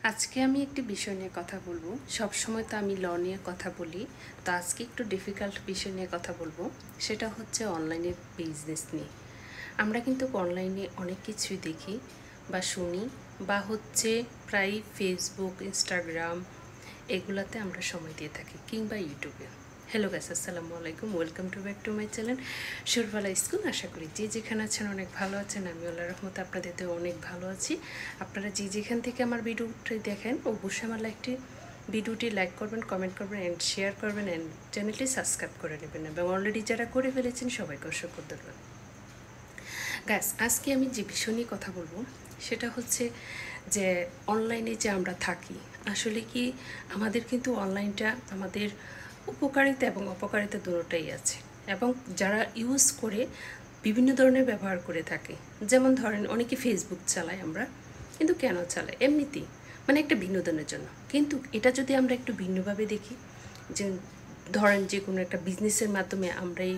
আজকে আমি একটি বিষয় নিয়ে কথা বলবো। সবসময় তো আমি ল নিয়ে কথা বলি, তো আজকে একটু ডিফিকাল্ট বিষয় নিয়ে কথা বলবো। সেটা হচ্ছে অনলাইনে বিজনেস নিয়ে। আমরা কিন্তু অনলাইনে অনেক কিছুই দেখি বা শুনি, বা হচ্ছে প্রায় ফেসবুক, ইনস্টাগ্রাম এগুলাতে আমরা সময় দিয়ে থাকি, কিংবা ইউটিউবে। হ্যালো গাইস, আসসালামু আলাইকুম, welcome to back to my channel Surbala school. আশা করি যে যেখানে আছেন অনেক ভালো আছেন। আমি আল্লাহর রহমতে আপনাদেরতেও অনেক ভালো আছি। আপনারা যে যেখান থেকে আমার ভিডিওটি দেখেন অবশ্যই আমার ভিডিওটি লাইক করবেন, কমেন্ট করবেন অ্যান্ড শেয়ার করবেন, অ্যান্ড চ্যানেলটি সাবস্ক্রাইব করে নেবেন, এবং অলরেডি যারা করে ফেলেছেন সবাইকে অসংখ্য ধন্যবাদ। গাইস, আজকে আমি যে বিষয় নিয়ে কথা বলবো সেটা হচ্ছে যে অনলাইনে যে আমরা থাকি, আসলে কি আমাদের কিন্তু অনলাইনটা আমাদের উপকারিতা এবং অপকারিতা দুটোটাই আছে, এবং যারা ইউজ করে বিভিন্ন ধরনের ব্যবহার করে থাকে। যেমন ধরেন অনেকে ফেসবুক চালায়, আমরা কিন্তু কেন চালাই? এমনিতেই, মানে একটা বিনোদনের জন্য। কিন্তু এটা যদি আমরা একটু ভিন্নভাবে দেখি, যে ধরেন যে কোনো একটা বিজনেসের মাধ্যমে আমরা এই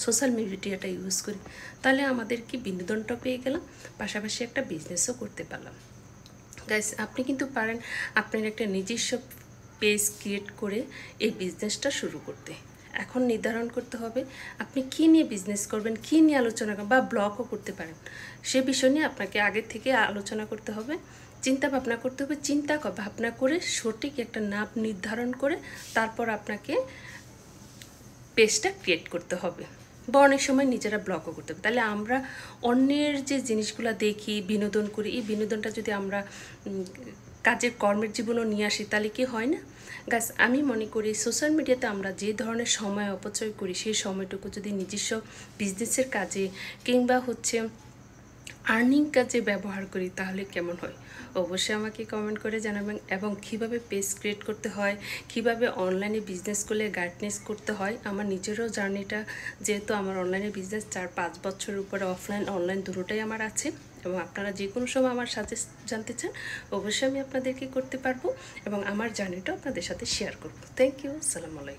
সোশ্যাল মিডিয়াটা ইউজ করি, তাহলে আমাদের কি বিনোদনটা পেয়ে গেলাম, পাশাপাশি একটা বিজনেসও করতে পারলাম। গাইস, আপনি কিন্তু পারেন আপনার একটা নিজস্ব পেজ ক্রিয়েট করে এই বিজনেসটা শুরু করতে। এখন নির্ধারণ করতে হবে আপনি কী নিয়ে বিজনেস করবেন, কী নিয়ে আলোচনা করবেন, বা ব্লগও করতে পারেন। সে বিষয় নিয়ে আপনাকে আগে থেকে আলোচনা করতে হবে, চিন্তা ভাবনা করতে হবে। চিন্তা ভাবনা করে সঠিক একটা নাম নির্ধারণ করে তারপর আপনাকে পেজটা ক্রিয়েট করতে হবে, বা অনেক সময় নিজেরা ব্লগও করতে হবে। তাহলে আমরা অন্যের যে জিনিসগুলো দেখি, বিনোদন করি, এই বিনোদনটা যদি আমরা কাজের কর্মের জীবনও নিয়ে আসি, তাহলে কি হয় না গাছ? আমি মনে করি সোশ্যাল মিডিয়াতে আমরা যে ধরনের সময় অপচয় করি, সেই সময়টুকু যদি নিজস্ব বিজনেসের কাজে কিংবা হচ্ছে আর্নিং কাজে ব্যবহার করি, তাহলে কেমন হয়? অবশ্যই আমাকে কমেন্ট করে জানাবেন। এবং কীভাবে পেজ ক্রিয়েট করতে হয়, কীভাবে অনলাইনে বিজনেস করলে গাইডনেস করতে হয়, আমার নিজেরও জার্নিটা, যেহেতু আমার অনলাইনে বিজনেস 4-5 বছরের উপরে অফলাইন অনলাইন দুটোটাই আমার আছে, এবং আপনারা যে কোনো সময় আমার সাজেস্ট জানতে চান, অবশ্যই আমি আপনাদেরকে করতে পারবো, এবং আমার জার্নিটাও আপনাদের সাথে শেয়ার করবো। থ্যাংক ইউ, আসসালামু আলাইকুম।